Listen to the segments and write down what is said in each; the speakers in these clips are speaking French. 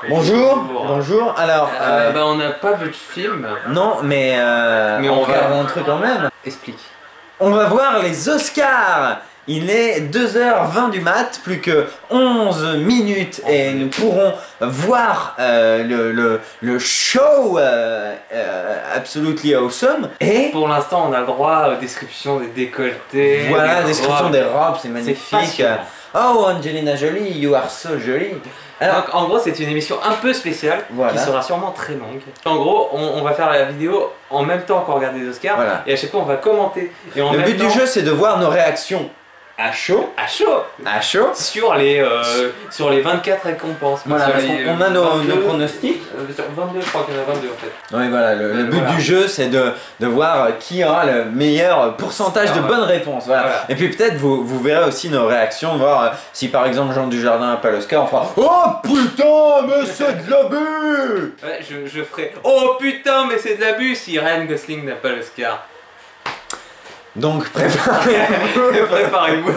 Bonjour, bonjour. Alors, bah on n'a pas vu de film. Non, mais on regarde un truc quand même. Explique. On va voir les Oscars. Il est 2h20 du mat, plus que 11 minutes et nous pourrons voir le show absolutely awesome. Et pour l'instant, on a le droit aux descriptions des décolletés. Voilà, description des robes, c'est magnifique. Oh, Angelina Jolie, you are so jolie. Alors, donc, en gros, c'est une émission un peu spéciale qui sera sûrement très longue. En gros, on va faire la vidéo en même temps qu'on regarde les Oscars et à chaque fois on va commenter. Et le but du jeu, c'est de voir nos réactions à chaud. À chaud. À chaud. Sur les 24 récompenses. Voilà, on a nos pronostics. Sur 22, je crois qu'il y en a 22 en fait. Oui, voilà, le but du jeu, c'est de voir qui aura le meilleur pourcentage de bonnes réponses. Voilà. Et puis peut-être vous verrez aussi nos réactions, voir si par exemple Jean Dujardin n'a pas l'Oscar, on fera oh putain, mais c'est de l'abus. Ouais, je ferai oh putain, mais c'est de l'abus si Ryan Gosling n'a pas l'Oscar. Donc préparez-vous.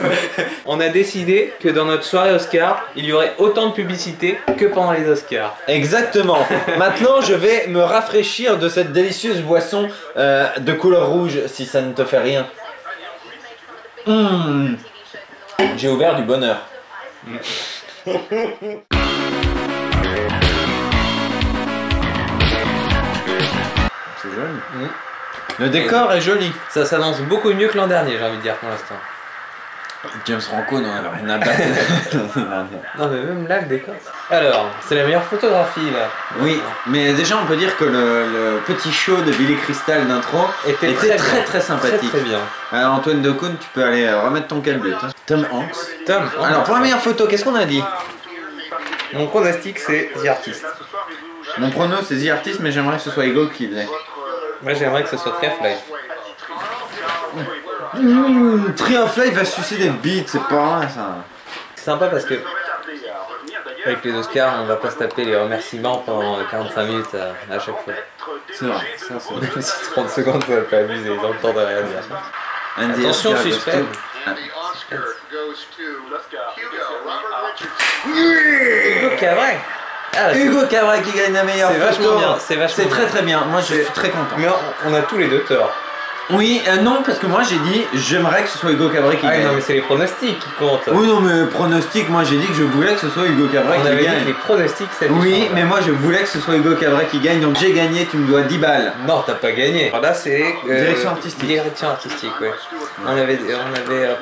On a décidé que dans notre soirée Oscar, il y aurait autant de publicité que pendant les Oscars. Exactement. Maintenant, je vais me rafraîchir de cette délicieuse boisson de couleur rouge, si ça ne te fait rien. J'ai ouvert du bonheur. C'est joli. Le décor est joli. Ça s'annonce beaucoup mieux que l'an dernier, j'ai envie de dire pour l'instant. James Franco n'en avait rien à battre. Non mais même là le décor. Alors, c'est la meilleure photographie là. Oui, mais déjà on peut dire que le petit show de Billy Crystal d'intro était très sympathique. Très bien. Alors Antoine Decaune, tu peux aller remettre ton calbut. Hein. Tom Hanks. Alors pour la meilleure photo, qu'est-ce qu'on a dit? Mon pronostic c'est The Artist. Mon prono c'est The Artist, mais j'aimerais que ce soit Ego qui l'ait. Moi j'aimerais que ce soit Tree of Life. Tree of Life va sucer des bites, c'est pas vrai ça. C'est sympa parce que avec les Oscars, on va pas se taper les remerciements pendant 45 minutes à chaque fois. C'est vrai, ça c'est vrai. Même si 30 secondes ça va pas abuser dans le temps de rien dire. Attention, suspense. Hugo Cabret. Hugo Cabret qui gagne la meilleure photo. Vachement bien, c'est très bien, moi je suis très content. Mais on a tous les deux tort. Oui, non, parce que moi j'ai dit j'aimerais que ce soit Hugo Cabret qui gagne. Non mais c'est les pronostics qui comptent. Oui, non mais pronostic, moi j'ai dit que je voulais que ce soit Hugo Cabret qui gagne. On avait dit que les pronostics ça. Oui, mais moi je voulais que ce soit Hugo Cabret qui gagne, donc j'ai gagné, tu me dois 10 balles. Non, t'as pas gagné. Alors là c'est direction artistique. Direction artistique, ouais. On avait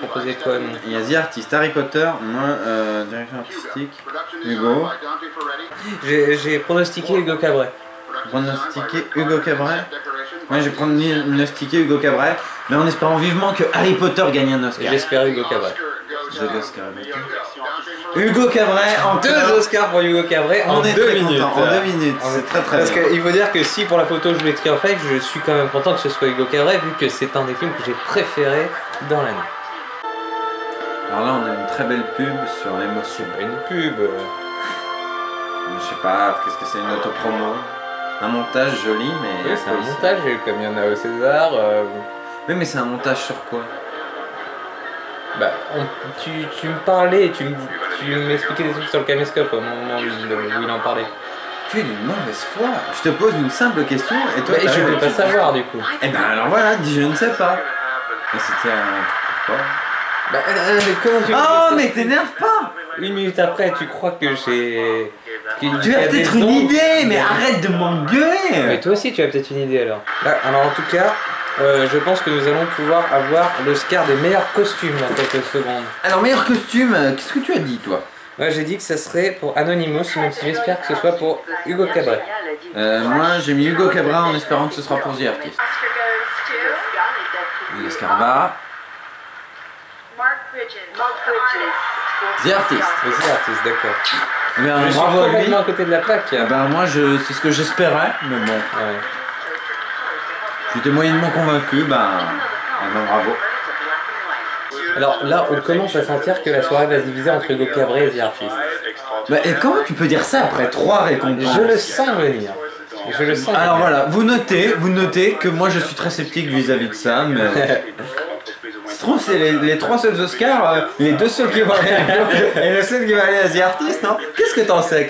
proposé quoi nous? Il y a The Artist, Harry Potter, moi direction artistique, Hugo. J'ai pronostiqué Hugo Cabret. Pronostiqué Hugo Cabret. Moi j'ai pronostiqué Hugo Cabret, mais en espérant vivement que Harry Potter gagne un Oscar. J'espère Hugo Cabret. Hugo Cabret en 2 Oscars pour Hugo Cabret en 2 minutes. En 2 minutes, c'est très bien. Parce qu'il faut dire que si pour la photo je mettrais en fait, je suis quand même content que ce soit Hugo Cabret vu que c'est un des films que j'ai préféré dans l'année. Alors là on a une très belle pub sur l'émotion. Une pub. Je sais pas, qu'est-ce que c'est, une autopromo? Un montage joli, mais... Oui, c'est un montage, comme il y en a au César. Oui, mais c'est un montage sur quoi? Bah, tu me parlais, tu m'expliquais des trucs sur le caméscope au moment où il en parlait. Tu es d'une mauvaise foi. Je te pose une simple question et toi... je ne veux pas savoir du coup. Eh ben alors voilà, dis je ne sais pas. Mais c'était un... Pourquoi? Bah, comment tu... Oh, mais t'énerve pas! 1 minute après, tu crois que j'ai... Tu as peut-être une idée, mais arrête de m'engueuler! Mais toi aussi, tu as peut-être une idée alors. Alors en tout cas, je pense que nous allons pouvoir avoir l'Oscar des meilleurs costumes dans quelques secondes. Alors, meilleur costume, qu'est-ce que tu as dit toi? Moi j'ai dit que ça serait pour Anonymous, même si j'espère que ce soit pour Hugo Cabret. Moi j'ai mis Hugo Cabret en espérant que ce sera pour The Artist. L'Oscar va... The Artist. The Artist, d'accord. Ben, je suis complètement à côté de la plaque. Ben moi c'est ce que j'espérais, mais bon. Ouais. J'étais moyennement convaincu, ben bravo. Alors là, on commence à sentir que la soirée va se diviser entre Hugo Cabret et The Artist. Ben, et comment tu peux dire ça après 3 récompenses? Je le sens venir. Je le sens. Alors voilà, vous notez que moi je suis très sceptique vis-à-vis de ça, mais... se trouve, c'est les 3 seuls Oscars, les 2 seuls qui vont aller à et le seul qui va aller à The Artist, non? Qu'est-ce que t'en sais?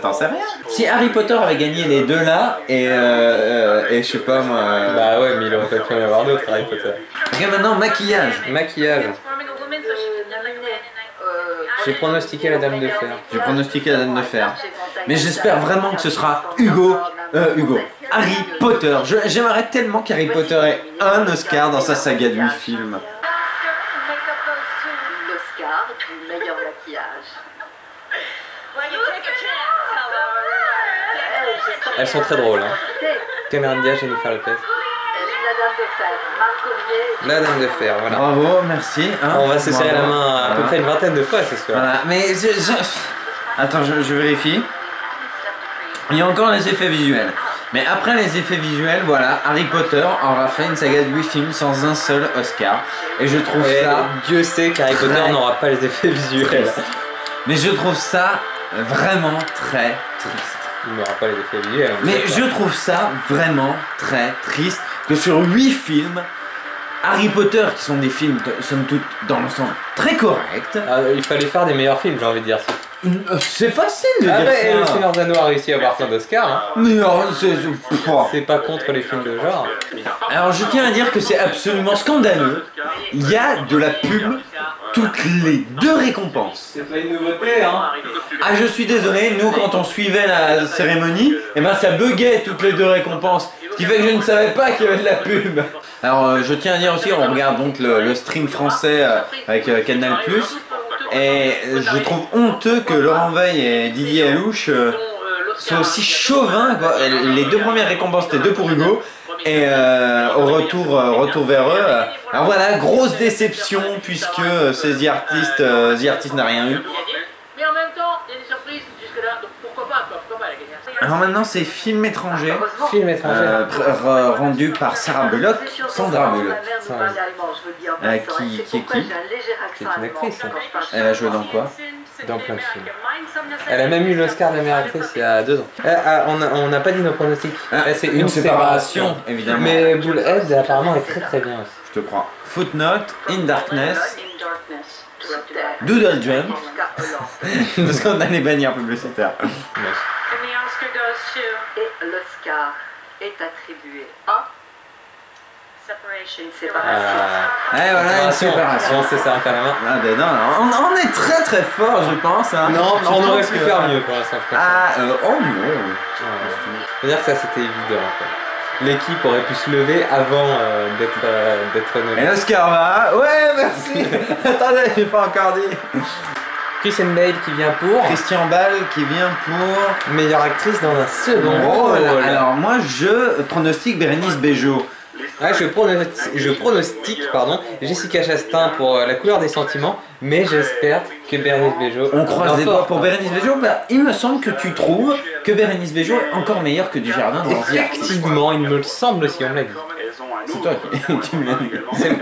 T'en sais rien? Si Harry Potter avait gagné les 2 là, et je sais pas moi... Bah ouais, mais il aurait pas pu en avoir d'autres, Harry Potter. Ok, maintenant, maquillage. Maquillage. J'ai pronostiqué la Dame de Fer. J'ai pronostiqué la Dame de Fer. Mais j'espère vraiment que ce sera Harry Potter. J'aimerais tellement qu'Harry Potter ait un Oscar dans sa saga de 8 films. L'Oscar du meilleur maquillage. Elles sont très drôles. Hein. Cameron Diaz, Jennifer Lopez. La Dame de Fer, voilà. Bravo, merci. Hein, on va se serrer la main à peu près une vingtaine de fois, c'est sûr. Voilà, mais attends, je vérifie. Il y a encore les effets visuels. Mais après les effets visuels, voilà, Harry Potter aura fait une saga de 8 films sans un seul Oscar. Et je trouve ça... Dieu sait qu'Harry Potter n'aura pas les effets visuels. Mais je trouve ça vraiment très triste. Il n'aura pas les effets visuels. Mais je trouve ça vraiment très triste que sur 8 films, Harry Potter, qui sont des films, somme toute, dans l'ensemble, très corrects. Il fallait faire des meilleurs films, j'ai envie de dire ça. C'est facile de dire ça. Et le Seigneur des Anneaux a réussi à avoir plein d'Oscars. Hein. Mais non, c'est pas contre les films de genre. Alors je tiens à dire que c'est absolument scandaleux. Il y a de la pub toutes les 2 récompenses. C'est pas une nouveauté, hein. Ah, je suis désolé, nous quand on suivait la cérémonie, eh ben ça buguait toutes les 2 récompenses. Ce qui fait que je ne savais pas qu'il y avait de la pub. Alors je tiens à dire aussi, on regarde donc le stream français avec Canal+. Et je trouve honteux que Laurent Veil et Didier Alouche soient aussi chauvins, quoi. Les 2 premières récompenses étaient 2 pour Hugo. Et au retour vers eux. Alors voilà, grosse déception puisque c'est The Artist n'a rien eu. Mais en même temps, il y a des surprises jusque-là, donc pourquoi pas la gagner. Alors maintenant c'est film étranger. Film étranger. Rendu par Sarah Bullock, Sandra Bullock. Qui est qui? C'est une actrice. Hein. Elle a joué dans quoi? Dans plein de films. Elle a même eu l'Oscar de la meilleure actrice il y a 2 ans. On n'a pas dit nos pronostics. C'est une séparation, évidemment. Mais Bullhead apparemment est très très bien aussi. Je te crois. Footnote, In Darkness, Doodle Jump, parce qu'on a les bannières publicitaires. Et l'Oscar est attribué à une séparation. Eh voilà, une séparation. C'est ça, à la main. Ah, ben non, on est très très fort, je pense. Hein. Non, on aurait pu faire mieux pour l'instant. Oh non. C'est-à-dire que ça c'était évident. L'équipe aurait pu se lever avant d'être nommée. Et Oscar va. Ouais, merci. Attendez, j'ai pas encore dit. Christian Bale qui vient pour. Christian Bale qui vient pour. Meilleure actrice dans un second rôle. Alors moi je pronostique Bérénice Bejo. Ouais, je pronostique Jessica Chastain pour La couleur des sentiments, mais j'espère que Bérénice Bejo... On croise les doigts pour Bérénice Bejo. Bah, il me semble que tu trouves que Bérénice Bejo est encore meilleure que Dujardin dans Effectivement, il me semble aussi, on me l'a dit. C'est toi qui me l'as dit.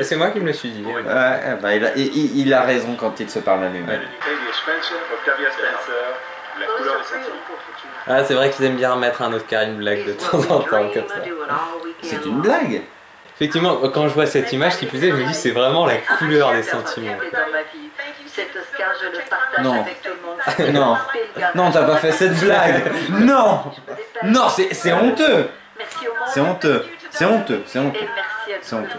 C'est moi qui me le suis dit. Ouais, bah, il a raison quand il se parle à lui-même. Ah, c'est vrai qu'ils aiment bien remettre un Oscar, une blague de temps en temps comme ça. C'est une blague. Effectivement, quand je vois cette image qui plus est, je me dis c'est vraiment la couleur des sentiments. Cet Oscar, je le partage avec tout le monde. Non, non, t'as pas fait cette blague. Non, non, c'est honteux. C'est honteux. C'est honteux. C'est honteux. C'est honteux.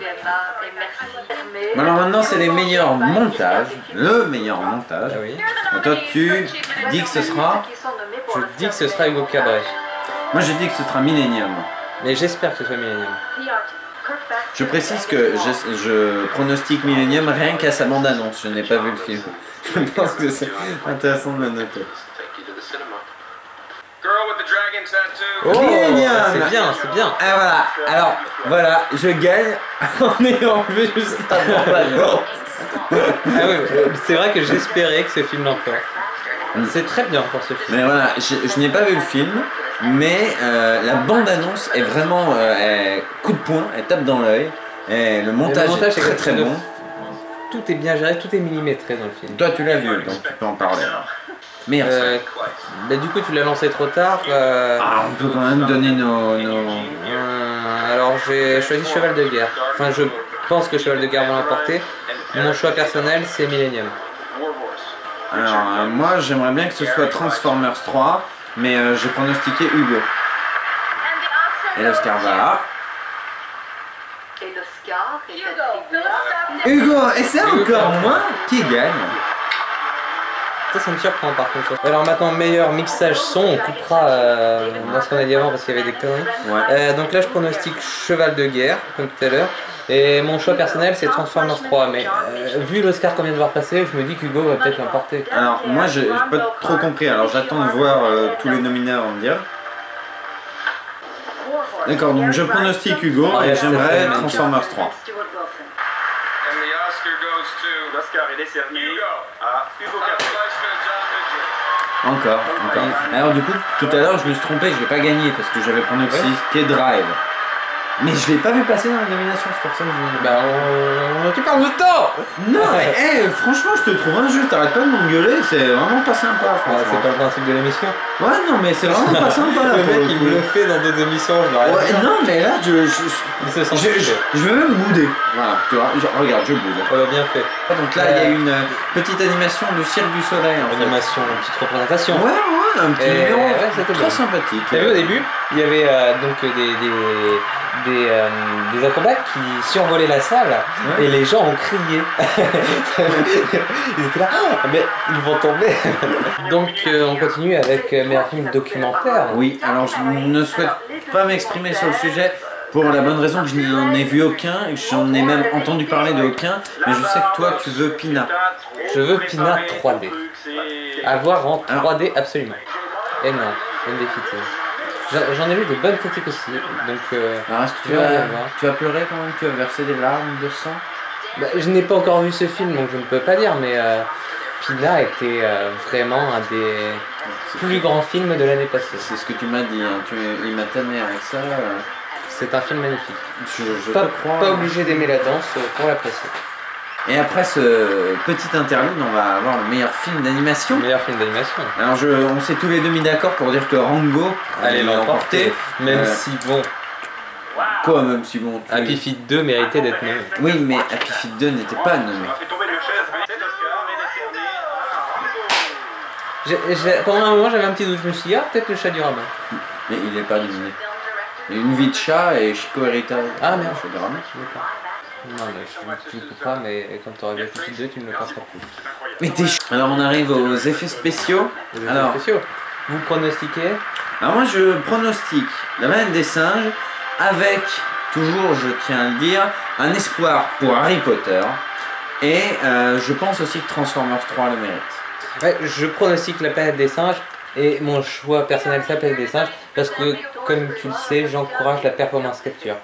Alors maintenant, c'est les meilleurs montages. Le meilleur montage. Ah oui. Et toi, tu dis que ce sera. Je dis que ce sera Hugo Cabret. Moi, je dis que ce sera Millennium. Mais j'espère que ce soit Millennium. Je précise que je pronostique Millennium rien qu'à sa bande-annonce. Je n'ai pas vu le film. Je pense que c'est intéressant de le noter. Oh, c'est bien, c'est bien. Ah voilà, alors voilà, je gagne en ayant vu juste avant l'annonce. Ah oui, c'est vrai que j'espérais que ce film l'emporte. C'est très bien pour ce film. Mais voilà, je n'ai pas vu le film, mais la bande-annonce est vraiment coup de poing, elle tape dans l'œil. Et le montage est très très bon. Tout est bien géré, tout est millimétré dans le film. Toi tu l'as vu, donc tu peux en parler. Merci. Bah, du coup tu l'as lancé trop tard. On peut quand même donner nos... Alors j'ai choisi Cheval de guerre. Enfin pense que Cheval de Guerre va l'emporter. Mon choix personnel, c'est Millennium. Alors, moi, j'aimerais bien que ce soit Transformers 3, mais j'ai pronostiqué Hugo. Et l'Oscar va... Et l'Oscar est attribué. Hugo, et c'est encore moi qui gagne. Ça me surprend par contre. Alors maintenant, meilleur mixage son, on coupera dans ce qu'on a dit avant parce qu'il y avait des conneries. Ouais. Donc là, je pronostique Cheval de Guerre, comme tout à l'heure. Et mon choix personnel, c'est Transformers 3. Mais vu l'Oscar qu'on vient de voir passer, je me dis qu'Hugo va peut-être l'emporter. Alors, moi, j'ai pas trop compris. Alors, j'attends de voir tous les nominés avant de dire. D'accord, donc je pronostique Hugo et j'aimerais Transformers 3. L'Oscar est décerné à Hugo Capré. Encore. Alors du coup, tout à l'heure, je me suis trompé, je l'ai pas gagné parce que j'avais pronostiqué Drive. Mais je l'ai pas vu passer dans la nomination, c'est pour ça que je... Bah, tu parles de temps. Non, mais franchement, je te trouve injuste, arrête pas de m'engueuler, c'est vraiment pas sympa, franchement. C'est pas le principe de l'émission. Ouais, non, mais c'est vraiment pas sympa. Le mec, il me le fait dans d'autres émissions, je l'arrête. Ouais, non, mais là, je veux même bouder. Voilà, tu vois, regarde, je boude. On l'a bien fait. Donc là, il y a une petite animation de Cirque du Soleil. Animation, une petite représentation. Ouais, un petit numéro c'était très sympathique. T'as vu au début, il y avait donc des acrobates qui survolaient la salle et les gens ont crié. Ils étaient là, mais ils vont tomber. Donc on continue avec meilleur film documentaire. Oui, alors je ne souhaite pas m'exprimer sur le sujet pour la bonne raison que je n'en ai vu aucun et que j'en ai même entendu parler de aucun, mais je sais que toi tu veux Pina. Je veux Pina 3D. À voir en 3D absolument. Et non, Undefeated. J'en ai vu de bonnes critiques aussi, donc alors est-ce que tu vas pleurer quand même, tu vas verser des larmes de sang? Bah, je n'ai pas encore vu ce film, donc je ne peux pas dire, mais Pina était vraiment un des plus grands films de l'année passée. C'est ce que tu m'as dit, hein. Il m'a tanné avec ça. C'est un film magnifique. Je pas, te crois. Pas obligé d'aimer la danse pour l'apprécier. Et après ce petit interlude, on va avoir le meilleur film d'animation. Meilleur film d'animation. Alors on s'est tous les deux mis d'accord pour dire que Rango allait l'emporter. Même si bon... Quoi, même si bon... Happy Feet 2 méritait d'être nommé. Oui, mais Happy Feet 2 n'était pas nommé. Pendant un moment, j'avais un petit doute. Je me suis dit, peut-être le chat du rabbin. Mais il n'est pas nominé. Il y a Une vie de chat et Chico Héritage. Ah merde. Le chat du rabbin. Non, mais tu me couperas, mais quand tu auras vu Happy Feet 2, tu ne le passeras plus. Mais t'es Alors on arrive aux effets spéciaux. Vous pronostiquez? Alors moi je pronostique La Baleine des Singes avec, toujours je tiens à le dire, un espoir pour Harry Potter. Et je pense aussi que Transformers 3 le mérite. Ouais, je pronostique La Planète des Singes. Et mon choix personnel, c'est La Planète des Singes. Parce que, comme tu le sais, j'encourage la performance capture.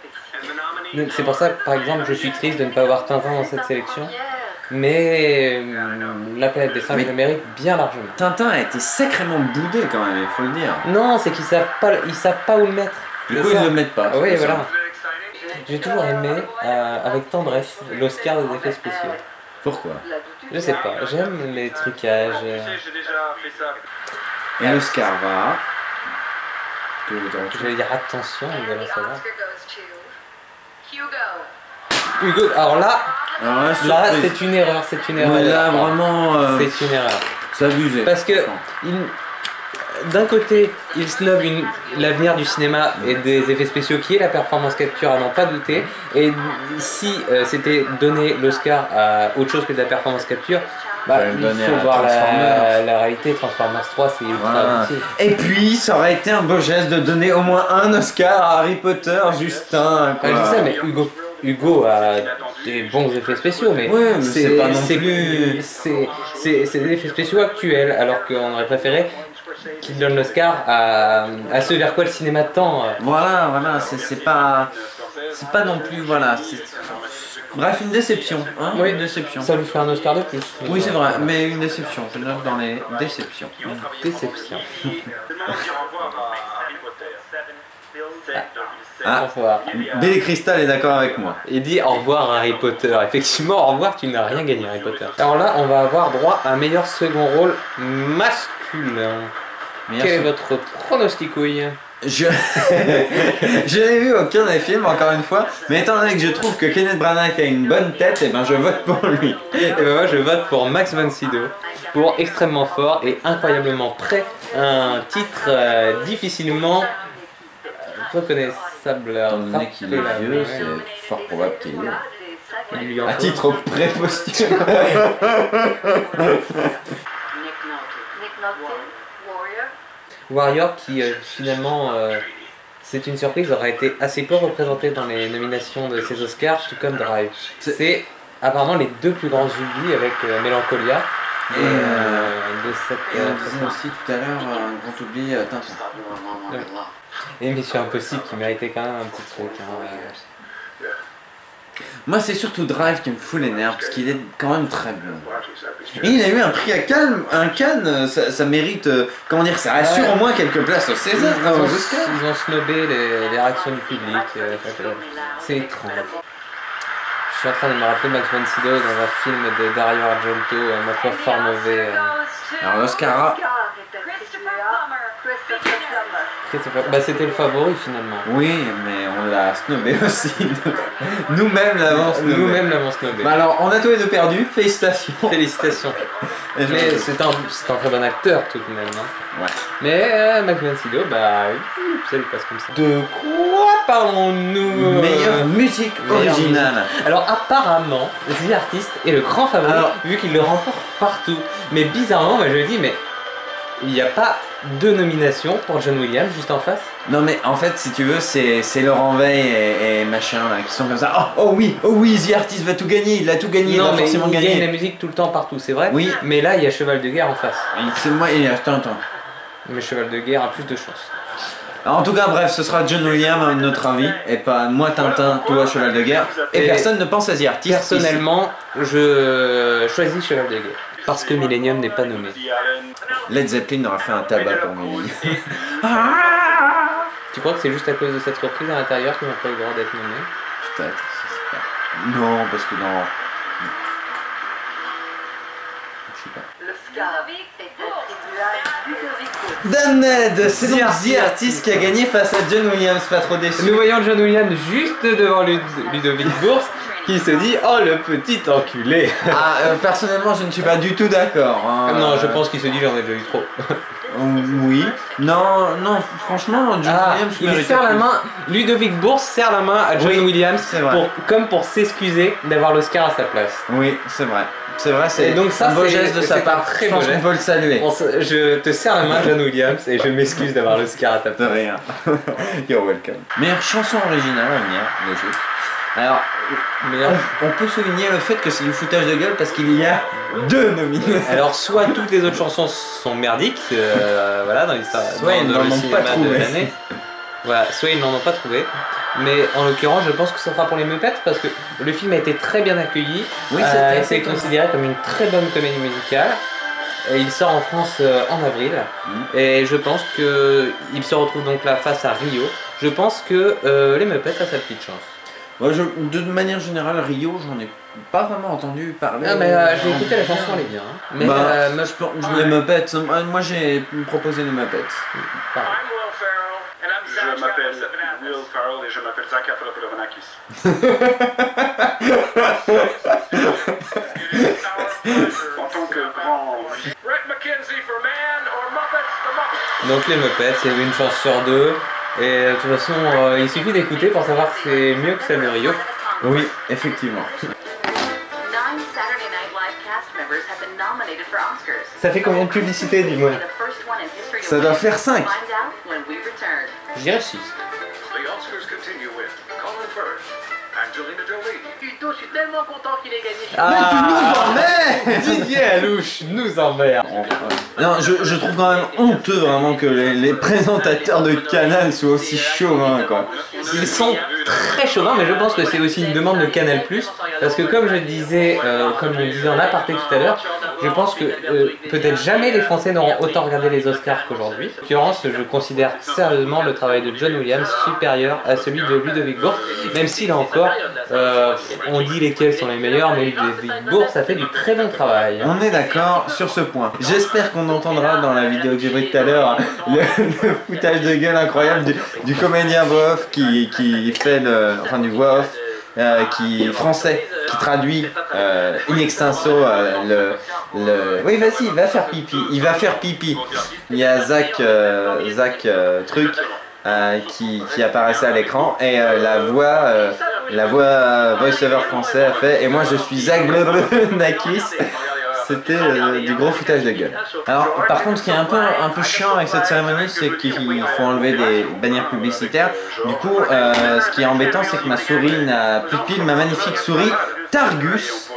C'est pour ça que, par exemple, je suis triste de ne pas avoir Tintin dans cette sélection. Mais La Planète des Singes le mérite bien largement. Tintin a été sacrément boudé quand même, il faut le dire. Non, c'est qu'ils savent pas où le mettre. Du coup, ils le mettent pas. Oui, voilà. J'ai toujours aimé, avec tendresse, l'Oscar des effets spéciaux. Pourquoi? Je sais pas, j'aime les trucages. Et l'Oscar va... Je vais dire attention, on va savoir. Hugo. Hugo, alors là c'est une erreur, Mais là, vraiment... c'est une erreur. C'est abusé. Parce que, d'un côté, il snob l'avenir du cinéma et des effets spéciaux qui est la performance capture à n'en pas douter. Et si c'était donner l'Oscar à autre chose que de la performance capture, il faut voir la réalité. Transformers 3, c'est ultra utile. Et puis, ça aurait été un beau geste de donner au moins un Oscar à Harry Potter, Justin. Je sais, mais Hugo a des bons effets spéciaux, mais, mais c'est pas non plus... C'est des effets spéciaux actuels, alors qu'on aurait préféré qu'il donne l'Oscar à ceux vers quoi le cinéma tend. Voilà, c'est pas non plus, voilà. Bref, une déception, hein. Oui, une déception. Ça lui fait un Oscar de plus. Oui, c'est vrai, mais une déception. Je note dans les déceptions. Déception. Au revoir. Billy Crystal est d'accord avec moi. Il dit au revoir Harry Potter. Effectivement, au revoir, tu n'as rien gagné Harry Potter. Alors là, on va avoir droit à un meilleur second rôle masculin. Quel est votre pronostic, oui? Je je n'ai vu aucun des films encore une fois, mais étant donné que je trouve que Kenneth Branagh a une bonne tête, et ben je vote pour lui. Et ben moi je vote pour Max von Sydow pour extrêmement fort et incroyablement prêt. Un titre difficilement reconnaissable. Étant donné qu'il est vieux, c'est fort probable qu'il est. Il lui en À faut. titre pré-posthume. Nick Nolte, Warrior. Warrior qui finalement c'est une surprise, aura été assez peu représenté dans les nominations de ces Oscars, tout comme Drive. C'est apparemment les deux plus grands oublis avec Mélancolia Et de cette Et on disait aussi tout à l'heure un grand oubli, Tintin. et Mission Impossible qui méritait quand même un petit truc. Hein. Moi c'est surtout Drive qui me fout les nerfs parce qu'il est quand même très bon. Et il a eu un prix à Cannes, ça mérite, comment dire, ça assure au moins quelques places au César, aux Oscars. Ils ont snobé les réactions du public. C'est étrange. Je suis en train de me rappeler Max von Sydow dans un film de Dario Argento, ma foi fort mauvais. Alors l'Oscar, Bah c'était le favori finalement. oui, mais on l'a snobé aussi. Nous-mêmes l'avons snobé. Nous-mêmes l'avons snobé. Bah alors, on a tous les deux perdu, félicitations. Félicitations. Et je- Mais c'est un très bon acteur tout de même. Hein. Ouais. Mais Max von Sydow, bah ça lui passe comme ça. De quoi parlons-nous Meilleure musique meilleure originale. Alors apparemment, The Artist est le grand favori Alors- vu qu'il le remporte partout. Mais bizarrement, moi je me dis, mais il n'y a pas deux nominations pour John Williams juste en face. Non mais en fait si tu veux c'est Laurent Veil et machin là qui sont comme ça. Oh oui The Artist va tout gagner, il a tout gagné, il Non va mais forcément il gagne la gagner. musique tout le temps partout, c'est vrai. Oui. Mais là il y a Cheval de Guerre en face. C'est moi et attends. Mais Cheval de Guerre a plus de chance. Alors, en tout cas bref ce sera John Williams à notre avis et pas moi Tintin, toi Cheval de Guerre et Et personne ne pense à The Artist. Personnellement, je choisis Cheval de Guerre. Parce que Millennium n'est pas nommé. Ici. Led Zeppelin aura fait un tabac pour Millennium. Tu crois que c'est juste à cause de cette reprise à l'intérieur qu'ils n'ont pas eu le droit d'être nommés? Peut-être, je sais pas. Non parce que non. Je sais pas. L'Oscar est attribué à Ludovic Bourg. Damned, c'est donc The Artist qui a gagné face à John Williams, pas trop déçu. Nous voyons John Williams juste devant Ludovic Bourse qui se dit oh le petit enculé. Ah, personnellement, je ne suis pas du tout d'accord. Hein. Non, je pense qu'il se dit j'en ai déjà eu trop. Oui. Non, franchement, John Williams il mérite serre la plus. main. Ludovic Bourse serre la main à John Oui, Williams c'est vrai. comme pour s'excuser d'avoir l'Oscar à sa place. Oui, c'est vrai. C'est vrai, c'est Et donc ça, un beau c'est- geste de c'est sa un part. très Je beau pense qu'on geste. peut le saluer. Je te serre la main, John Williams, et je m'excuse d'avoir l'Oscar à ta De place. rien. You're welcome. Meilleure chanson originale à venir, logique. Alors, Meilleur- on peut souligner le fait que c'est du foutage de gueule parce qu'il y a 2 nominations. Alors soit toutes les autres chansons sont merdiques, voilà, dans l'histoire, Soit ils dans n'en le ont cinéma pas trouvé. de l'année. Voilà, soit ils n'en ont pas trouvé. Mais en l'occurrence, je pense que ça sera pour les Muppets parce que le film a été très bien accueilli. Oui, c'était c'est considéré comme une très bonne comédie musicale. Et il sort en France en avril. Et je pense qu'il se retrouve donc là face à Rio. Je pense que les Muppets a sa petite chance. Moi, de manière générale, Rio, j'en ai pas vraiment entendu parler. Ah, mais j'ai écouté la chanson, elle est bien. Hein. Mais Bah, Muppets, les Muppets, moi j'ai proposé les Muppets. pardon. I'm Will Ferrell, and I'm Je Zach m'appelle Galifianakis. Will Ferrell et je m'appelle Zach Galifianakis. En tant que grand... Brett McKenzie for Man or Muppets the Muppets. Donc les Muppets, c'est une chance sur deux. Et de toute façon, il suffit d'écouter pour savoir que c'est mieux que celle de Rio. Oui, effectivement. 9 Saturday Night Live cast members have been nominated for Oscars. Ça fait combien de publicité, dis-moi? The first one in history to Ça win. doit faire 5. Find out when we return. Je dirais 6. The Oscars continue with Colin Firth, Angelina Jolie. Putain, je suis tellement content qu'il ait gagné. Mais tu nous emmènes Didier Alouche nous emmerde. Non, je trouve quand même honteux vraiment que les présentateurs de Canal soient aussi chauvins quoi. Ils sont très chauvins, mais je pense que c'est aussi une demande de Canal+. Parce que comme je disais, comme je le disais en aparté tout à l'heure, Je pense que peut-être jamais les Français n'auront autant regardé les Oscars qu'aujourd'hui. En l'occurrence, je considère sérieusement le travail de John Williams supérieur à celui de Ludovic Bourse, même si là encore, on dit lesquels sont les meilleurs, mais Ludovic Bourse a fait du très bon travail. On est d'accord sur ce point. J'espère qu'on entendra dans la vidéo que j'ai prise tout à l'heure le foutage de gueule incroyable du comédien voix-off qui fait enfin du voix-off qui français, qui traduit in extenso Oui, vas-y, va faire pipi. Il va faire pipi. Il y a Zach truc qui apparaissait à l'écran et la voix voice-over français a fait. Et moi, je suis Zach Nakis. C'était du gros foutage de gueule. Alors, par contre, ce qui est un peu chiant avec cette cérémonie, c'est qu'il faut enlever des bannières publicitaires. Du coup, ce qui est embêtant, c'est que ma souris n'a plus de pile, ma magnifique souris Targus,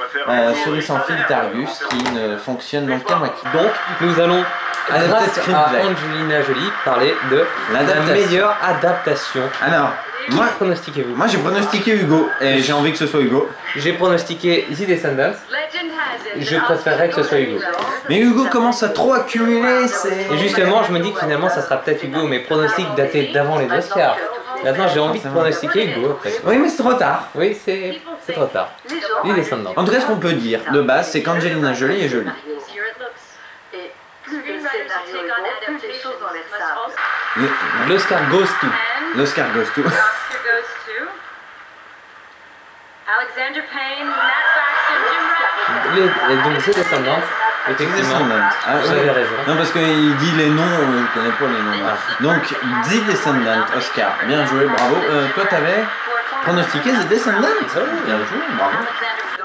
souris sans fil Targus, qui ne fonctionne donc qu'à moitié. Donc, nous allons, grâce à Angelina Jolie, parler de la meilleure adaptation. Alors, Qui pronostiquez-vous? Moi j'ai pronostiqué Hugo et j'ai envie que ce soit Hugo. J'ai pronostiqué The Descendants. Je préférerais que ce soit Hugo. Mais Hugo commence à trop accumuler, c'est... Et justement, je me dis que finalement ça sera peut-être Hugo, mais pronostic daté d'avant les Oscars. Maintenant j'ai envie de pronostiquer Hugo. Oui, mais c'est trop tard. Oui, c'est trop tard. The Descendants. En tout cas, ce qu'on peut dire de base, c'est qu'Angelina Jolie est jolie. L'Oscar goes to. L'Oscar goes to. Alexander Payne, Nat Faxon, Jim Rapp. Donc The Descendants, effectivement. Ah, Vous avez raison. Non, parce qu'il dit les noms, on ne connaît pas les noms. Donc, The Descendant, Oscar. Bien joué, bravo. Toi, t'avais pronostiqué The Descendant. Bien joué, bravo.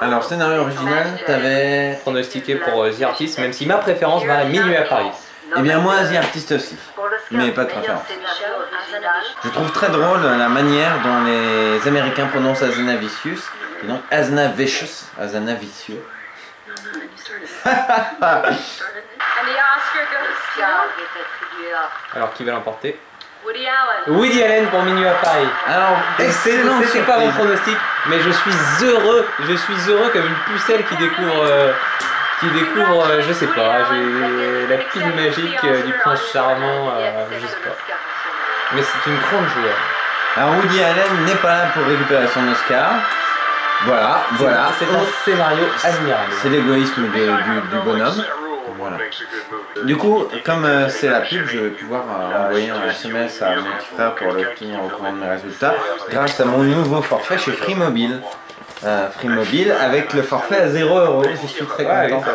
Alors, scénario original, t'avais Pronostiqué pour The Artist, même si ma préférence va à Minuit à Paris. Eh bien, moi, The Artist aussi. Mais pas de préférence. Je trouve très drôle la manière dont les Américains prononcent Azanavicius et donc Aznavicius, Azanavicius. And the Oscar goes to Alors qui va l'emporter? Woody Allen. Woody Allen pour Minuit à Paris. Alors, excellent. C'était pas mon pronostic, mais je suis heureux comme une pucelle qui découvre, je sais pas, j'ai la pile magique du prince charmant, je sais pas. Mais c'est une grande joueur. Alors Woody Allen n'est pas là pour récupérer son Oscar. Voilà. C'est un scénario admirable. C'est l'égoïsme du bonhomme. Voilà. Du coup, comme c'est la pub, je vais pouvoir envoyer un SMS à mon petit frère pour le tenir au courant de mes résultats grâce à mon nouveau forfait chez Free Mobile. Free Mobile avec le forfait à 0€. Je suis très content.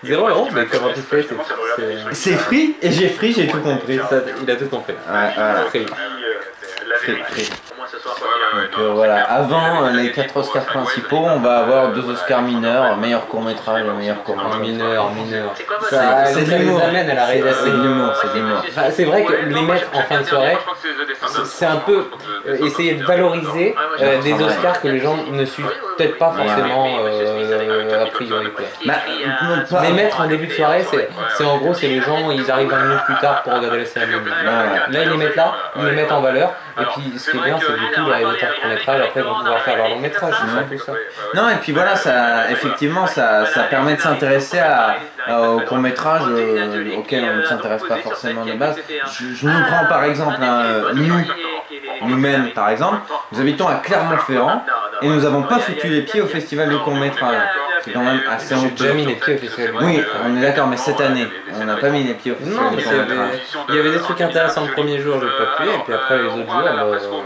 0€, mais comment tu fais? C'est free et j'ai free, j'ai tout compris. Il a tout compris. Ouais, voilà. Free. Donc voilà, avant les 4 Oscars principaux, on va avoir 2 Oscars mineurs, meilleur court-métrage et meilleur court-métrage. Mineur. C'est de l'humour. Ça les amène à la réalisation. C'est de l'humour, c'est de l'humour. Enfin, c'est vrai que les mettre en fin de soirée, c'est un peu essayer de valoriser des Oscars que les gens ne suivent peut-être pas forcément a priori. Les mettre en début de soirée, c'est en gros, c'est les gens, ils arrivent 20 minutes plus tard pour regarder la cérémonie. Là, ils les mettent là, ils les mettent en valeur. Et puis, ce qui est bien, c'est que du coup, les réalisateurs de court-métrage, après, vont pouvoir faire leur long-métrage. C'est tout ça. Non, et puis voilà, effectivement, ça permet de s'intéresser au court-métrage auquel on ne s'intéresse pas forcément de base. Je nous prends par exemple, nous-mêmes par exemple, nous habitons à Clermont-Ferrand et nous n'avons pas foutu les pieds au festival du court-métrage. C'est quand même assez honteux. J'ai déjà mis les pieds au festival. Oui, on est d'accord, mais cette année, on n'a pas mis les pieds au festival du court-métrage. Il y avait des trucs intéressants le premier jour, je n'ai pas pu, et puis après les autres jours,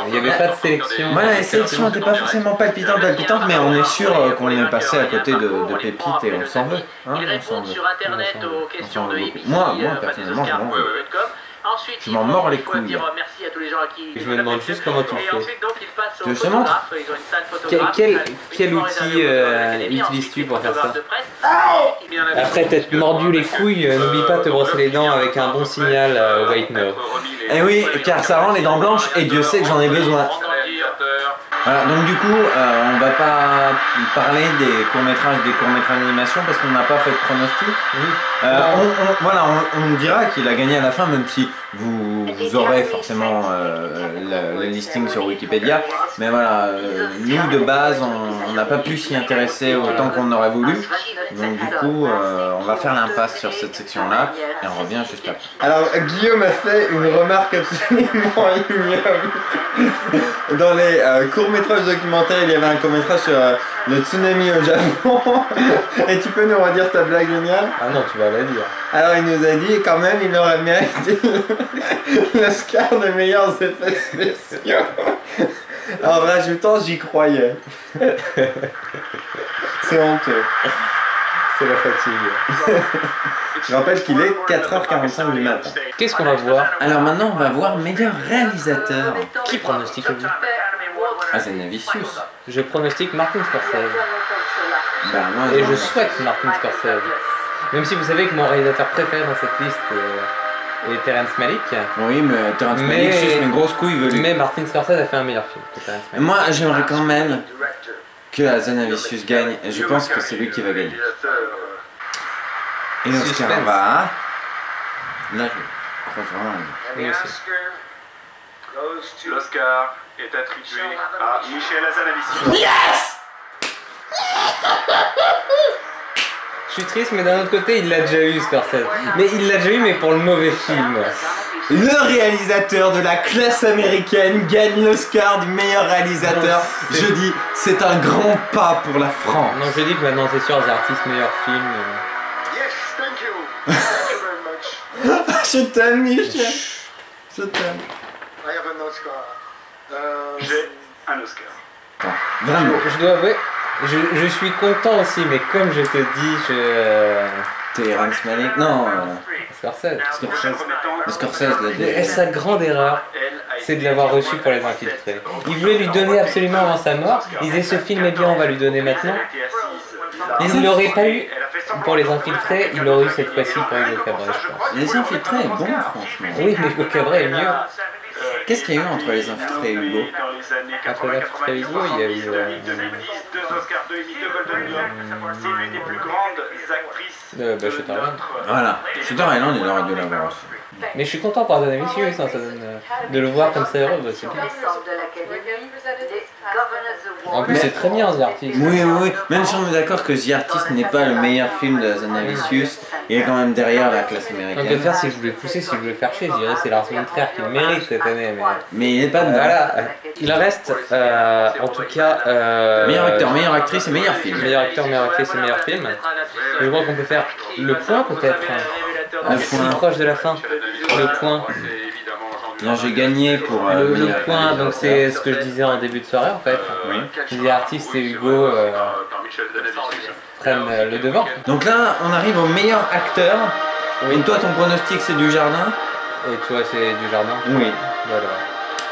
il n'y avait pas de sélection. Voilà, les sélections n'étaient pas forcément palpitantes, mais on est sûr qu'on est passé à côté de pépites et on s'en veut. Hein, on s'en veut. Moi, personnellement, je m'en veux. Je m'en mords les couilles. Je me demande juste comment tu fais. Tu veux que je te montre? Quel outil utilises-tu pour faire ça? Après t'être mordu les couilles, n'oublie pas de te brosser les dents avec un bon signal White Note. Eh oui, car ça rend les dents blanches et Dieu sait que j'en ai besoin. Voilà, donc du coup, on va pas parler des courts-métrages d'animation parce qu'on n'a pas fait de pronostic. On dira qu'il a gagné à la fin, même si vous aurez forcément le listing sur Wikipédia. Mais voilà, nous de base, on n'a pas pu s'y intéresser autant qu'on aurait voulu. Donc du coup, on va faire l'impasse sur cette section-là et on revient juste après. Alors, Guillaume a fait une remarque absolument ignoble. Dans les courts-métrages documentaires, il y avait un court-métrage sur le tsunami au Japon. Et tu peux nous redire ta blague géniale? Ah non, tu vas la dire. Alors il nous a dit quand même il aurait mérité l'Oscar de meilleurs effets spéciaux. En rajoutant j'y croyais. C'est honteux. C'est la fatigue. Je rappelle qu'il est 4h45 du matin. Qu'est-ce qu'on va voir? Alors maintenant on va voir meilleur réalisateur. Qui pronostique-vous? Hazanavicius. Je pronostique Martin Scorsese. Bah moi Et je souhaite Martin Scorsese. Même si vous savez que mon réalisateur préféré dans cette liste est Terrence Malick. Oui mais Terrence Malick c'est une grosse couille veut Mais Martin Scorsese a fait un meilleur film que Terrence Malick. Moi j'aimerais quand même que Hazanavicius gagne et je pense que c'est lui qui va gagner. Et l'Oscar va... Là je crois vraiment... Oui, aussi. L'Oscar est attribué à Michel Hazanavicius. Yes! Je suis triste, mais d'un autre côté, il l'a déjà eu, Scorsese. Mais il l'a déjà eu, mais pour le mauvais film. Le réalisateur de la classe américaine gagne l'Oscar du meilleur réalisateur. Je dis, c'est un grand pas pour la France. Non, je dis que maintenant c'est sûr, The Artist, meilleur film. Yes, thank you. Thank you very much. Je t'aime, Michel. Je t'aime. I have an Oscar. J'ai un Oscar. Vraiment. Je dois avouer, je suis content aussi, mais comme je te dis, Terrence Malick, non. Scorsese. Scorsese l'a dit. Et sa grande erreur, c'est de l'avoir reçu pour Les Infiltrés. Il voulait lui donner absolument avant sa mort. Il disait ce film est bien, on va lui donner maintenant. Il l'aurait pas eu pour Les Infiltrés, il l'aurait eu cette fois-ci pour Hugo Cabret, je pense. Les Infiltrés est bon, franchement. Oui, mais Hugo Cabret est mieux. Qu'est-ce qu'il y a eu entre Les Infiltrés et Hugo? Entre Les Infiltrés et Hugo, il y a eu... 2010, 2 Oscars, 2 Emmy, 2 Golden Globes. C'est l'une des plus grandes actrices Shutter Island. Voilà. Shutter Island, il aurait dû l'avoir aussi. Mais je suis content pour Hazanavicius, ça donne de le voir comme ça heureux, c'est bien. En plus, c'est très bien, The Artist. Oui, même si on est d'accord que The Artist n'est pas le meilleur film de Hazanavicius, il est quand même derrière la classe On peut américaine. faire si je voulais pousser, si je voulais faire chier, je dirais c'est Lars von Trier qui le mérite cette année. Mais il n'est pas dedans. Voilà, il reste en tout cas. Meilleur acteur, meilleure actrice et meilleur film. Meilleur acteur, meilleure actrice et meilleur film. Je crois qu'on peut faire le point peut-être. Le Si point. proche de la fin. Le point. Bien, j'ai gagné pour Le meilleur point, donc c'est ce que je disais en début de soirée en fait. Oui. Les artistes et Hugo prennent le devant. Donc là, on arrive au meilleur acteur. Oui. Et toi, ton pronostic, c'est Dujardin? Et toi, c'est Dujardin. Oui.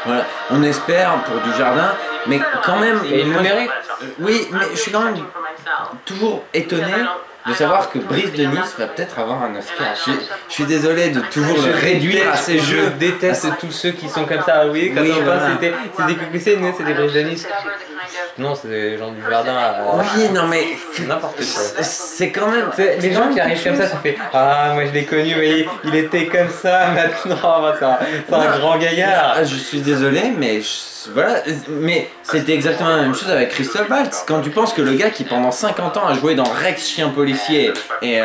Voilà. On espère pour Dujardin, mais quand même... Et il le mérite. Oui, mais je suis quand même toujours étonné de savoir que Brice de Nice va peut-être avoir un Oscar. Je suis désolé de toujours le réduire à ces Je jeux. déteste tous ceux qui sont comme ça. Ah oui, quand Oui, on voilà. pense c'était QQC, nous c'était Brice de Nice. Non, c'est des gens du jardin. Oui, non mais... N'importe quoi. C'est quand même... Les gens qui arrivent comme ça fait ah moi je l'ai connu mais il était comme ça maintenant c'est un grand gaillard. Ah, je suis désolé, mais voilà, mais c'était exactement la même chose avec Christophe Waltz. Quand tu penses que le gars qui pendant 50 ans a joué dans Rex Chien Policier et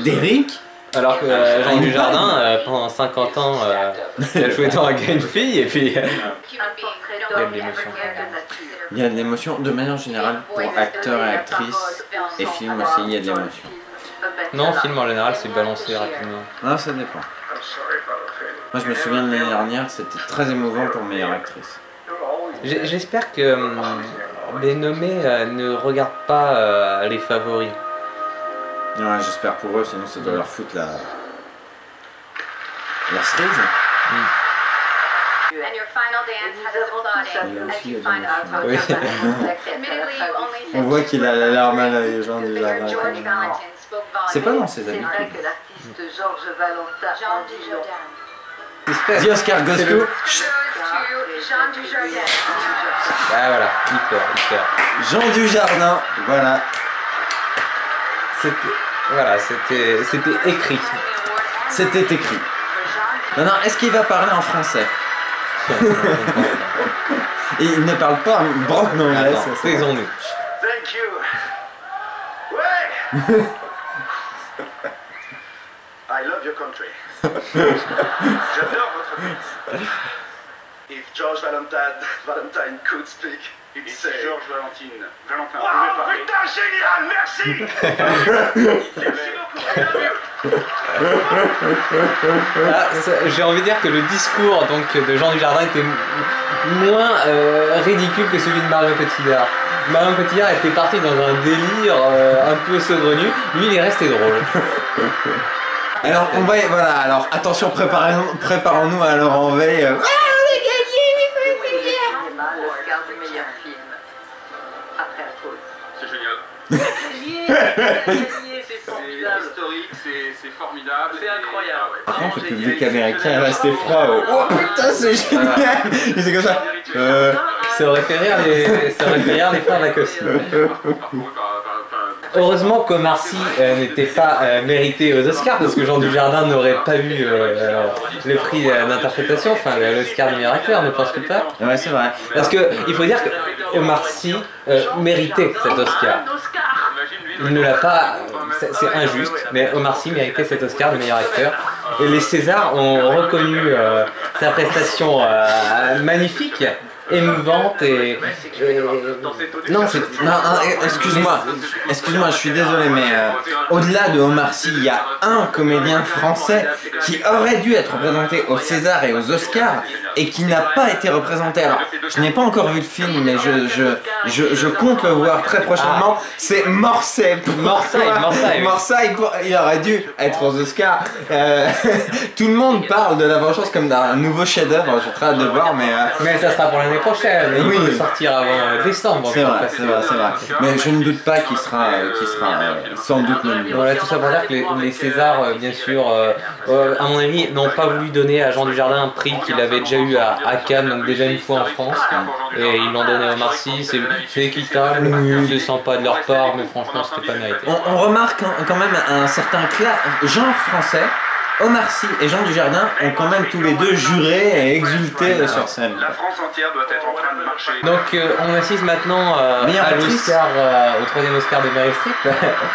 Derrick, Alors que Jean Dujardin pendant 50 ans il a joué dans Un gars et une fille et puis il y a de l'émotion de manière générale pour acteurs et actrices et films aussi, il y a de l'émotion. non film en général c'est balancé rapidement. Non, ça dépend. Moi je me souviens de l'année dernière, c'était très émouvant pour meilleure actrice. J'espère que les nommés ne regardent pas les favoris. Ouais, j'espère pour eux, sinon ça doit leur foutre la cerise. And your final dance has us Il y a aussi applauding as you de find out l'émotion. Oui. Admittedly, you only On voit qu'il a la larme à l'œil, Jean the Dujardin. figure George Valentin spoke C'est pas volumes. dans ses C'est vrai habitudes. que l'artiste Georges Valentin Jean en dit long. Dujardin. J'espère. The Oscar goes to... Goes to Jean Dujardin. Ah voilà, hyper. Jean Dujardin, voilà. C'était écrit. C'était écrit. Maintenant, est-ce qu'il va parler en français? Et il ne parle pas broken anglais. Attends, faisons-nous. Thank you. Ouais. I love your country. J'adore votre pays. If George Valentine could speak, he'd say... George Valentin pouvait parler. Putain, génial, merci. J'ai envie de dire que le discours donc, de Jean Dujardin était moins ridicule que celui de Marion Cotillard. Marion Cotillard était parti dans un délire un peu saugrenu, lui il est resté drôle. Alors on va, voilà, alors attention, préparons-nous à leur envers. L'Oscar du meilleur film. Après la pause. C'est génial. C'est C'est formidable. historique, c'est formidable. C'est incroyable. Par contre, le public américain est resté froid. Oh putain, c'est génial! Il était comme ça. Ça aurait fait rire les frères Wachowski. Heureusement qu'Omar Sy n'était pas mérité aux Oscars parce que Jean Dujardin n'aurait pas eu le prix d'interprétation, enfin l'Oscar du meilleur acteur, ne pense-tu pas? Ouais, c'est vrai. Parce que il faut dire que Omar Sy méritait cet Oscar. Il ne l'a pas, c'est injuste, mais Omar Sy méritait cet Oscar de meilleur acteur. Et les Césars ont reconnu sa prestation magnifique, émouvante et non, excuse-moi, je suis désolé, mais au-delà de Omar Sy, il y a un comédien français qui aurait dû être représenté aux Césars et aux Oscars et qui n'a pas été représenté. Alors, je n'ai pas encore vu le film, mais je compte le voir très prochainement. C'est Morcey, il aurait dû être aux Oscars. Tout le monde parle de La Vengeance comme d'un nouveau chef-d'œuvre. J'ai très hâte de voir, mais ça sera pour l'année prochaine. Il peut sortir avant décembre. C'est vrai. Mais je ne doute pas qu'il sera sans doute nominé. Voilà, tout ça pour dire que les Césars, bien sûr, à mon avis, n'ont pas voulu donner à Jean Dujardin un prix qu'il avait déjà eu à Cannes, donc déjà une fois en France, et ils l'ont donné à Omar Sy. C'est équitable, c'est sympa de leur part, mais franchement, c'était pas mérité. On remarque quand même un certain genre français. Omar Sy et Jean Dujardin ont quand même tous les deux juré et exulté sur scène. La France entière doit être en train de marcher. Donc on assiste maintenant à l'Oscar, au troisième Oscar de Meryl Streep.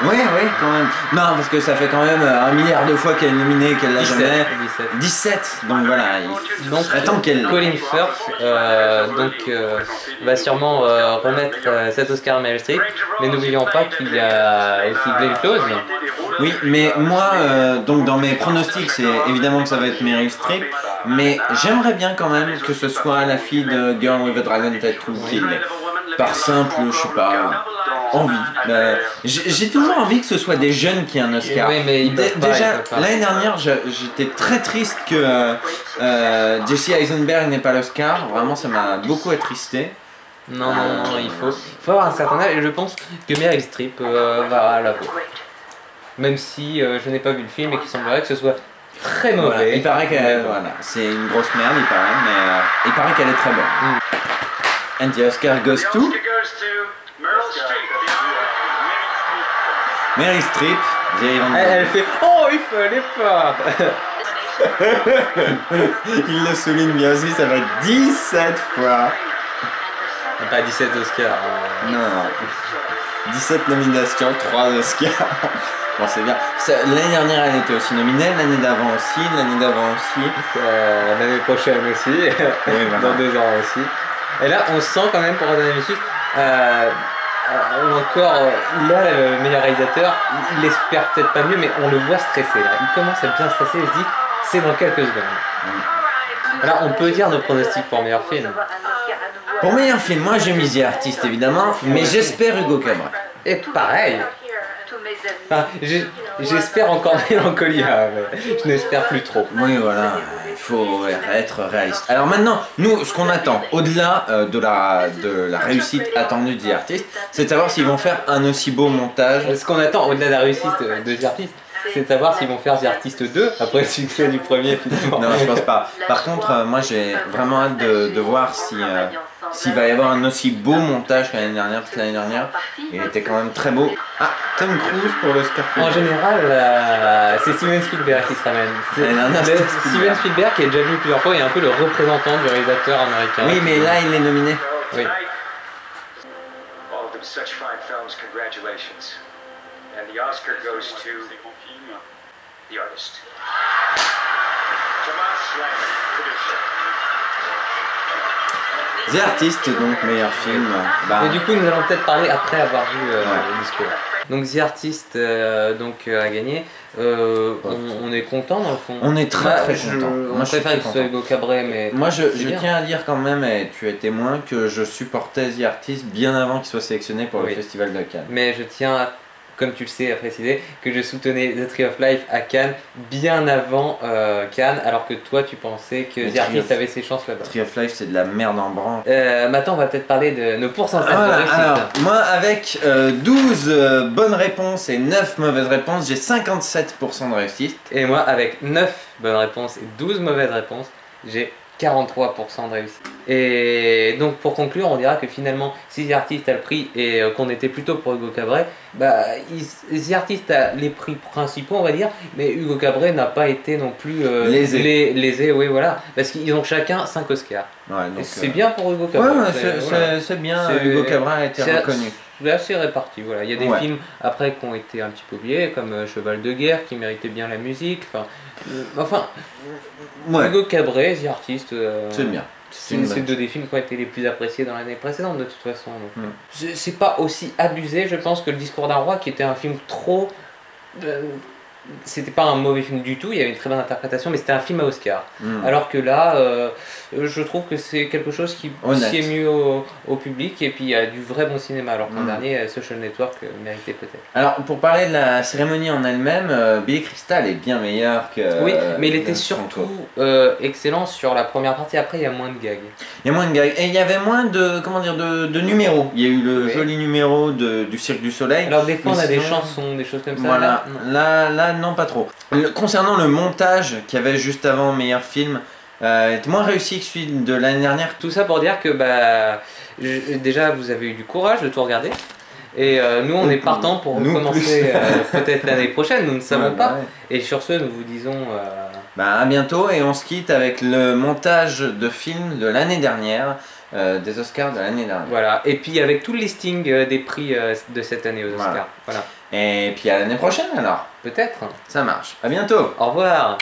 Oui, quand même. Non, parce que ça fait quand même 1 milliard de fois qu'elle est nominée, qu'elle l'a jamais. 17. Donc voilà, attends qu'elle... Colin Firth va sûrement remettre cet Oscar à Meryl Streep, mais n'oublions pas qu'il y a aussi Glenn Close. Oui, mais moi, donc dans mes pronostics, c'est évidemment que ça va être Meryl Streep, mais j'aimerais bien quand même que ce soit la fille de Girl with a Dragon Tattoo qui l'ait. Par simple, je sais pas, envie. J'ai toujours envie que ce soit des jeunes qui aient un Oscar. Oui, mais déjà, l'année dernière, j'étais très triste que Jesse Eisenberg n'ait pas l'Oscar. Vraiment, ça m'a beaucoup attristé. Non, il faut avoir un certain âge et je pense que Meryl Streep va l'avoir. Même si je n'ai pas vu le film et qu'il semblerait que ce soit très mauvais. Voilà, il paraît qu'elle, c'est une grosse merde, il paraît, mais il paraît qu'elle est très bonne. And the Oscar goes to Meryl Streep. Elle fait oh, il fallait pas. Il le souligne bien aussi, ça va être 17 fois. Pas 17 Oscars. Non. 17 nominations, 3 Oscars. Bon, c'est bien. L'année dernière, elle était aussi nominée, l'année d'avant aussi, l'année prochaine aussi, oui, voilà. Dans 2 ans aussi. Et là, on sent quand même, pour redonner le suite, encore, là, le meilleur réalisateur, il espère peut-être pas mieux, mais on le voit stressé là. Il commence à bien stresser, il se dit, c'est dans quelques secondes. Alors, on peut dire nos pronostics pour meilleur film. Pour meilleur film, moi j'ai mis The Artist évidemment, mais j'espère Hugo Cabret. Et pareil. Enfin, j'espère encore Mélancolia, mais je n'espère plus trop. Oui, voilà, il faut être réaliste. Alors maintenant, nous, ce qu'on attend, au-delà de la réussite attendue de The Artist, c'est de savoir s'ils vont faire un aussi beau montage. Ce qu'on attend, au-delà de la réussite de The Artist, c'est de savoir s'ils vont faire The Artist 2 après le succès du premier finalement. Non, je pense pas. Par contre, moi j'ai vraiment hâte de voir si, s'il va y avoir un aussi beau montage que l'année dernière, parce que l'année dernière, il était quand même très beau. Ah, Tom Cruise pour l'Oscar. En général, c'est Steven Spielberg qui se ramène. Steven Spielberg qui est déjà venu plusieurs fois et est un peu le représentant du réalisateur américain. Oui, mais là il est nominé. Oui. All of them such fine films, congratulations. And the Oscar goes to the artist. Thomas Schlangen, producer. The Artist, donc meilleur film. Bah, Et du coup, nous allons peut-être parler après avoir vu le discours. Donc The Artist a gagné. On est content dans le fond. on est très très content. On préfère que ce soit Hugo Cabret, mais Moi je bien. tiens à dire quand même, et tu es témoin, que je supportais The Artist bien avant qu'il soit sélectionné pour le Oui. Festival de Cannes. Mais je tiens, comme tu le sais, à préciser que je soutenais The Tree of Life à Cannes bien avant Cannes, alors que toi tu pensais que Le The Tree Artist of- avait ses chances là-bas. Tree of Life, c'est de la merde en branle. Maintenant, on va peut-être parler de nos pourcentages de Voilà, réussite. alors, moi avec 12 bonnes réponses et 9 mauvaises réponses, j'ai 57% de réussite. Et moi, avec 9 bonnes réponses et 12 mauvaises réponses, j'ai 43% de réussite. Et donc pour conclure, on dira que finalement, si The Artist a le prix et qu'on était plutôt pour Hugo Cabret, bah, The Artist a les prix principaux, on va dire, mais Hugo Cabret n'a pas été non plus lésé, oui, voilà, parce qu'ils ont chacun 5 Oscars. Ouais, donc, C'est bien pour Hugo Ouais, Cabret. ouais, voilà. c'est bien, C'est- Hugo Cabret a été c'est- reconnu. C'est assez réparti, voilà. Il y a des Ouais. films après qui ont été un petit peu oubliés, comme Cheval de guerre, qui méritait bien la musique. Enfin, Ouais, Hugo Cabret, The Artist, c'est bien. c'est une c'est bonne deux des films qui ont été les plus appréciés dans l'année précédente de toute façon. Donc. Mm. C'est pas aussi abusé, je pense, que Le Discours d'un roi, qui était un film trop. C'était pas un mauvais film du tout, il y avait une très bonne interprétation, mais c'était un film à Oscar. Mm. Alors que là, je trouve que c'est quelque chose qui Honnête. sied mieux au public, et puis il y a du vrai bon cinéma, alors qu'en Mm. dernier, Social Network méritait peut-être. Alors, pour parler de la cérémonie en elle-même, Billy Crystal est bien meilleur que. Oui, mais il était que surtout Franco. excellent sur la première partie, après il y a moins de gags. Il y a moins de gags. Et il y avait moins de, comment dire, de numéros. Il y a eu le Oui. joli numéro du Cirque du Soleil. Alors des fois on Mais a des sinon- chansons, des choses comme ça. Voilà, là, non. là, non, pas trop. Concernant le montage qu'il y avait juste avant meilleur film, est moins réussi que celui de l'année dernière. Tout ça pour dire que déjà vous avez eu du courage de tout regarder. Et nous on est partant pour Nous commencer peut-être l'année prochaine, nous ne savons Ouais, pas. bah ouais. Et sur ce nous vous disons Bah, à bientôt et on se quitte avec le montage de films de l'année dernière, des Oscars de l'année dernière. voilà. Et puis avec tout le listing des prix de cette année aux Oscars. Voilà. Et puis à l'année prochaine alors. Peut-être. Ça marche. À bientôt. Au revoir.